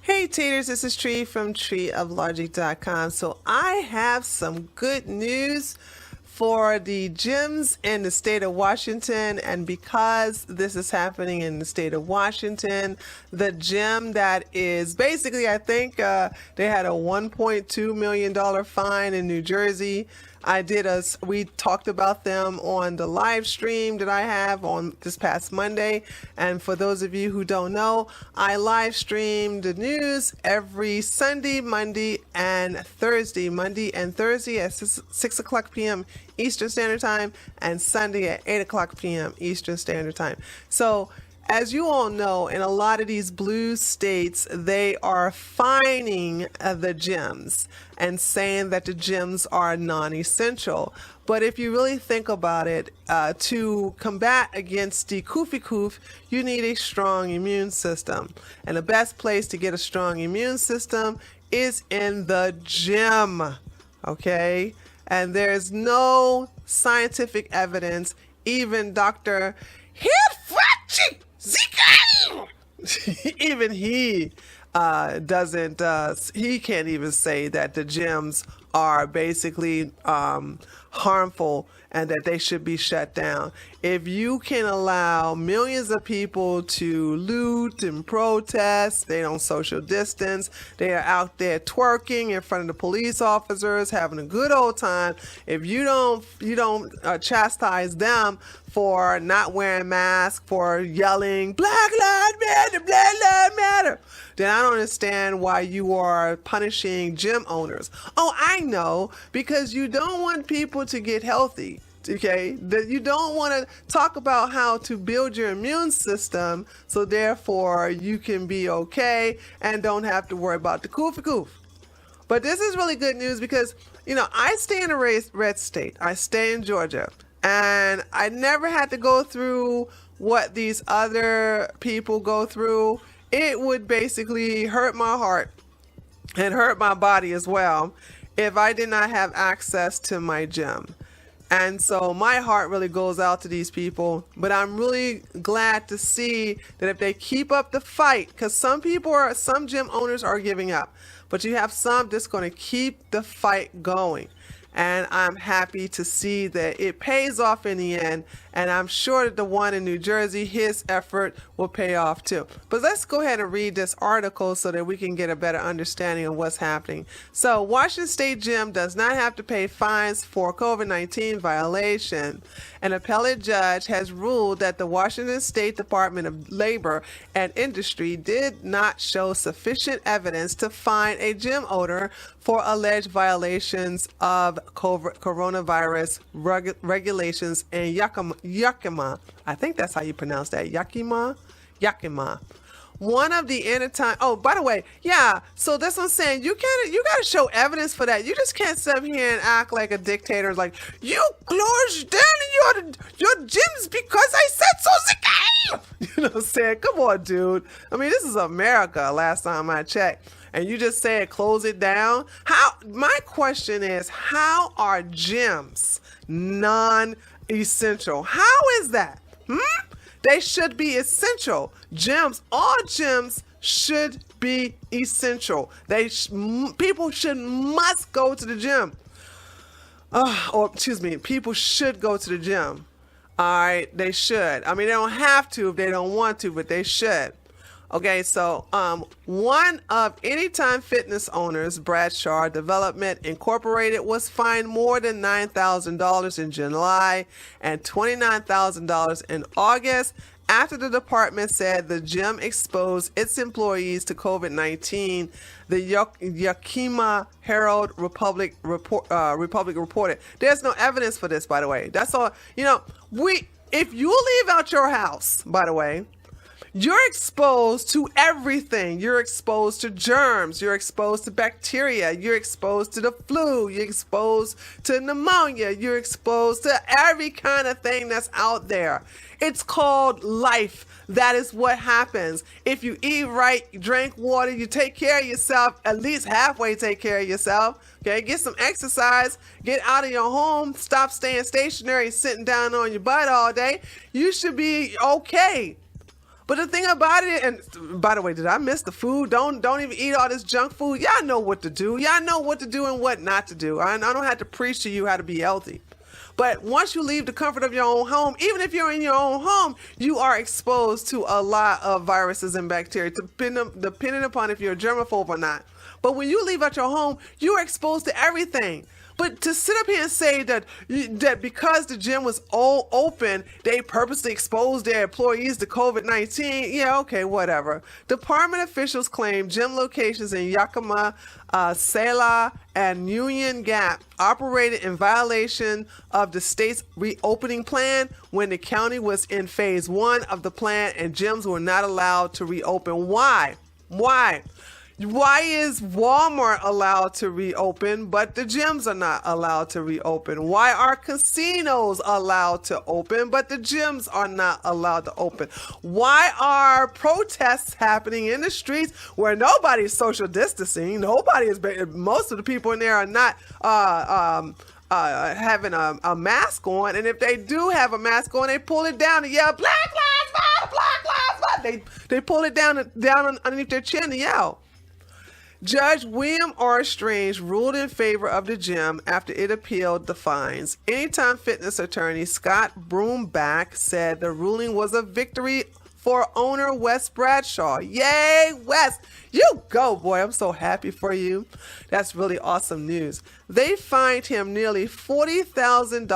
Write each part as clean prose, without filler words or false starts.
Hey Taters, this is Tree from treeoflogic.com. So I have some good news for the gyms in the state of Washington. And because this is happening in the state of Washington, the gym that is basically, I think they had a $1.2 million fine in New Jersey. We talked about them on the live stream that I have on this past Monday. And for those of you who don't know, I live stream the news every Sunday, Monday, and Thursday. Monday and Thursday at 6 o'clock p.m. Eastern Standard Time, and Sunday at 8 o'clock p.m. Eastern Standard Time. So, as you all know, in a lot of these blue states, they are fining the gyms and saying that the gyms are non-essential. But if you really think about it, to combat against the koofy coof, you need a strong immune system. And the best place to get a strong immune system is in the gym, okay? And there's no scientific evidence, even Dr. Hirfachi even he doesn't, he can't even say that the gyms are basically harmful and that they should be shut down. If you can allow millions of people to loot and protest, they don't social distance, they are out there twerking in front of the police officers, having a good old time. If you don't chastise them for not wearing masks, for yelling Black Lives Matter, Black Lives Matter, then I don't understand why you are punishing gym owners. Oh, I know, because you don't want people to get healthy. Okay, that you don't want to talk about how to build your immune system so therefore you can be okay and don't have to worry about the koofy coof. But this is really good news because, I stay in a red state. I stay in Georgia, and I never had to go through what these other people go through. It would basically hurt my heart and hurt my body as well if I did not have access to my gym. And so my heart really goes out to these people, but I'm really glad to see that if they keep up the fight, because some gym owners are giving up, but you have some that's going to keep the fight going. And I'm happy to see that it pays off in the end. And I'm sure that the one in New Jersey, his effort will pay off too. But let's go ahead and read this article so that we can get a better understanding of what's happening. So, Washington State Gym does not have to pay fines for COVID-19 violation. An appellate judge has ruled that the Washington State Department of Labor and Industry did not show sufficient evidence to fine a gym owner for alleged violations of coronavirus regulations in Yakima. I think that's how you pronounce that. Yakima. One of the anytime. Oh, by the way, yeah. So that's what I'm saying. You got to show evidence for that. You just can't sit up here and act like a dictator. Like, you closed down your gyms because I said so. You know what I'm saying? Come on, dude. I mean, this is America. Last time I checked. And you just said close it down. My question is, how are gyms non-essential? How is that? They should be essential. All gyms should be essential. People must go to the gym. People should go to the gym. All right, they should. I mean, they don't have to if they don't want to, but they should. Okay, so one of Anytime Fitness owners, Bradshaw Development Incorporated, was fined more than $9,000 in July and $29,000 in August after the department said the gym exposed its employees to COVID-19. The Yakima Herald Republic reported. There's no evidence for this, by the way. That's all. If you leave out your house, by the way, you're exposed to everything. You're exposed to germs. You're exposed to bacteria. You're exposed to the flu. You're exposed to pneumonia. You're exposed to every kind of thing that's out there. It's called life. That is what happens. If you eat right, you drink water, you take care of yourself, at least halfway take care of yourself. Okay, get some exercise, get out of your home, stop staying stationary, sitting down on your butt all day. You should be okay. But the thing about it, and by the way, did I miss the food? Don't even eat all this junk food. Y'all know what to do. Y'all know what to do and what not to do. I don't have to preach to you how to be healthy. But once you leave the comfort of your own home, even if you're in your own home, you are exposed to a lot of viruses and bacteria, depending upon if you're a germaphobe or not. But when you leave out your home, you are exposed to everything. But to sit up here and say that because the gym was all open, they purposely exposed their employees to COVID-19, yeah, okay, whatever. Department officials claim gym locations in Yakima, Selah, and Union Gap operated in violation of the state's reopening plan when the county was in phase 1 of the plan and gyms were not allowed to reopen. Why? Why is Walmart allowed to reopen, but the gyms are not allowed to reopen? Why are casinos allowed to open, but the gyms are not allowed to open? Why are protests happening in the streets where nobody's social distancing? Most of the people in there are not having a mask on, and if they do have a mask on, they pull it down and yell, "Black Lives Matter, Black Lives Matter." They pull it down underneath their chin and yell. Judge William R. Strange ruled in favor of the gym after it appealed the fines. Anytime Fitness attorney Scott Broomback said the ruling was a victory for owner Wes Bradshaw. Yay, Wes! You go, boy. I'm so happy for you. That's really awesome news. They fined him nearly $40,000,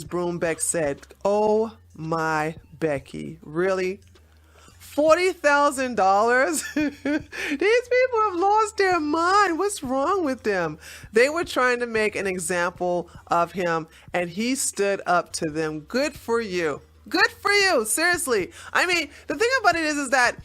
Broomback said. Oh, my Becky. Really? $40,000? These people have lost their mind. What's wrong with them? They were trying to make an example of him, and he stood up to them. Good for you. Good for you. Seriously. I mean, the thing about it is that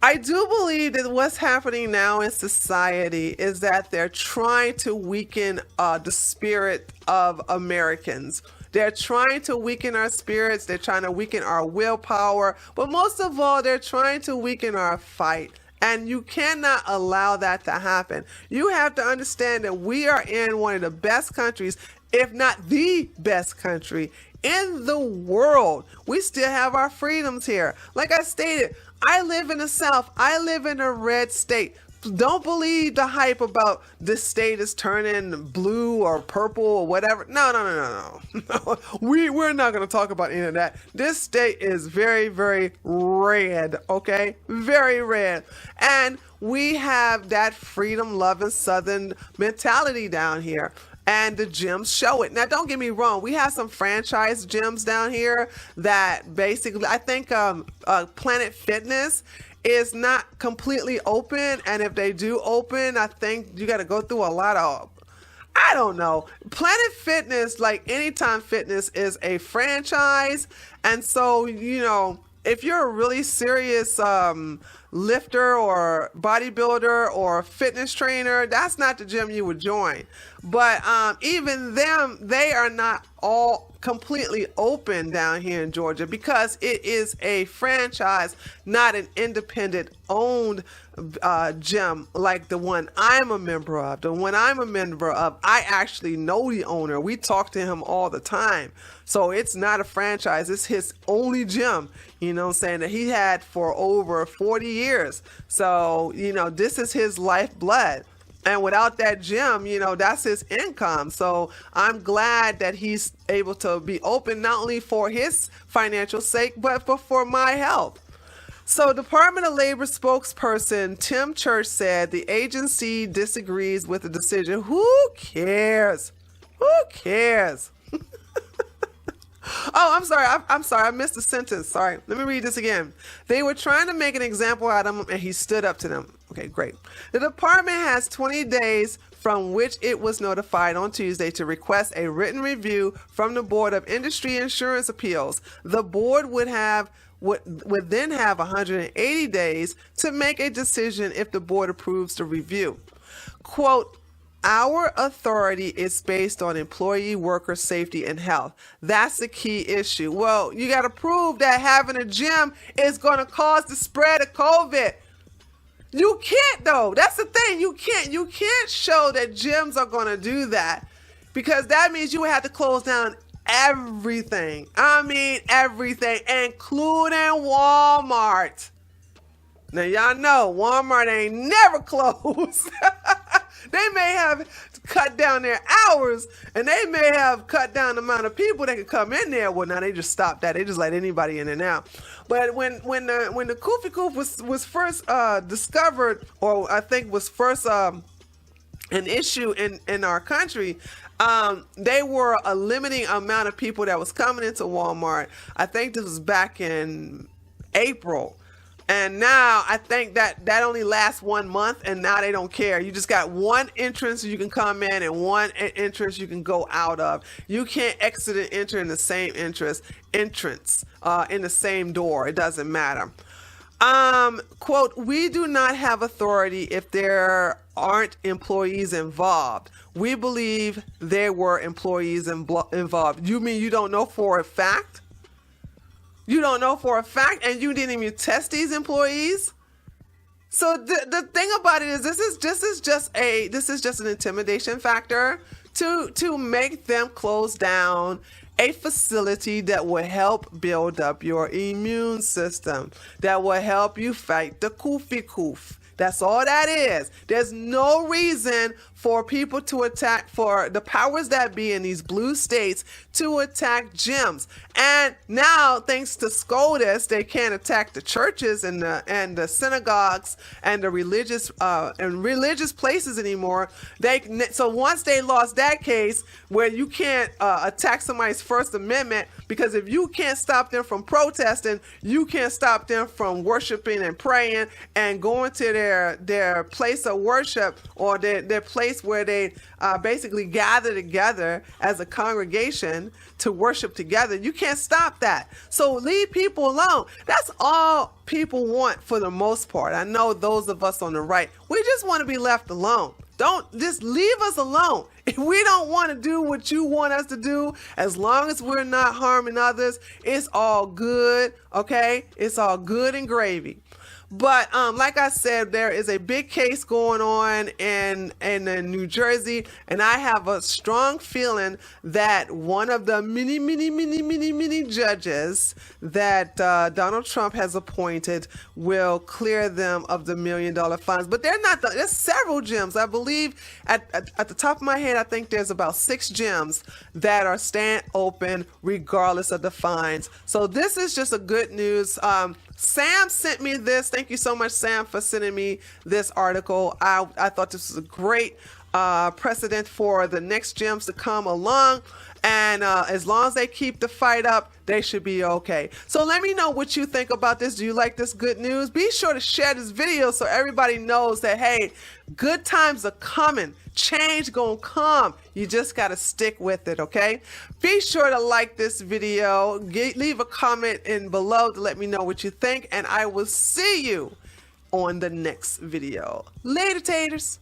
I do believe that what's happening now in society is that they're trying to weaken the spirit of Americans. They're trying to weaken our spirits. They're trying to weaken our willpower. But most of all, they're trying to weaken our fight. And you cannot allow that to happen. You have to understand that we are in one of the best countries, if not the best country in the world. We still have our freedoms here. Like I stated, I live in the South. I live in a red state. Don't believe the hype about this state is turning blue or purple or whatever. No. We're not going to talk about any of that. This state is very, very red, okay? Very red. And we have that freedom-loving Southern mentality down here. And the gyms show it. Now, don't get me wrong. We have some franchise gyms down here that basically, I think Planet Fitness is not completely open, and if they do open, I think you got to go through a lot of, I don't know. Planet Fitness, like Anytime Fitness, is a franchise, and so, you know, if you're a really serious lifter or bodybuilder or fitness trainer, that's not the gym you would join. But even them, they are not all completely open down here in Georgia because it is a franchise, not an independent owned gym like the one I'm a member of. The one I'm a member of, I actually know the owner. We talk to him all the time. So it's not a franchise. It's his only gym, you know what I'm saying, that he had for over 40 years. So, you know, this is his lifeblood. And without that gym, you know, that's his income. So I'm glad that he's able to be open, not only for his financial sake, but for my health. So Department of Labor spokesperson Tim Church said the agency disagrees with the decision. Who cares? Who cares? Oh, I'm sorry. I missed a sentence. Sorry. Let me read this again. They were trying to make an example out of him, and he stood up to them. Okay, great. The department has 20 days from which it was notified on Tuesday to request a written review from the Board of Industry Insurance Appeals. The board would then have 180 days to make a decision if the board approves the review. Quote, our authority is based on employee worker safety and health. That's the key issue. Well, you got to prove that having a gym is going to cause the spread of COVID. You can't, though. That's the thing. You can't show that gyms are going to do that, because that means you would have to close down everything. I mean, everything, including Walmart. Now, y'all know Walmart ain't never closed. They may have cut down their hours, and they may have cut down the amount of people that could come in there. Well, now they just stopped that. They just let anybody in and out. But when the Koofy Coof was first discovered, or I think was first an issue in our country, they were a limiting amount of people that was coming into Walmart. I think this was back in April. And now I think that only lasts 1 month, and now they don't care. You just got one entrance you can come in and one entrance you can go out of. You can't exit and enter in the same entrance in the same door. It doesn't matter. Quote, we do not have authority if there aren't employees involved. We believe there were employees involved. You mean you don't know for a fact? You don't know for a fact, and you didn't even test these employees. So the thing about it is, this is just an intimidation factor to make them close down a facility that will help build up your immune system, that will help you fight the Koofy Coof. That's all that is. There's no reason for people to attack, for the powers that be in these blue states to attack gyms. And now, thanks to SCOTUS, they can't attack the churches and the synagogues and the religious places anymore. So once they lost that case where you can't attack somebody's First Amendment, because if you can't stop them from protesting, you can't stop them from worshiping and praying and going to their place of worship, or their place where they basically gather together as a congregation to worship together. You can't stop that. So leave people alone. That's all people want for the most part. I know those of us on the right, we just want to be left alone. Don't just leave us alone. If we don't want to do what you want us to do, as long as we're not harming others, it's all good, okay? It's all good and gravy. But like I said, there is a big case going on in New Jersey, and I have a strong feeling that one of the many judges that Donald Trump has appointed will clear them of the $1 million fines. But they're not. There's several gyms. I believe at the top of my head, I think there's about 6 gyms that are staying open regardless of the fines. So this is just a good news. Sam sent me this. Thank you so much, Sam, for sending me this article. I thought this was a great precedent for the next gyms to come along. And as long as they keep the fight up, they should be okay. So let me know what you think about this. Do you like this good news? Be sure to share this video so everybody knows that, hey, good times are coming. Change gonna come. You just gotta stick with it, okay? Be sure to like this video. Leave a comment in below to let me know what you think, and I will see you on the next video. Later, taters.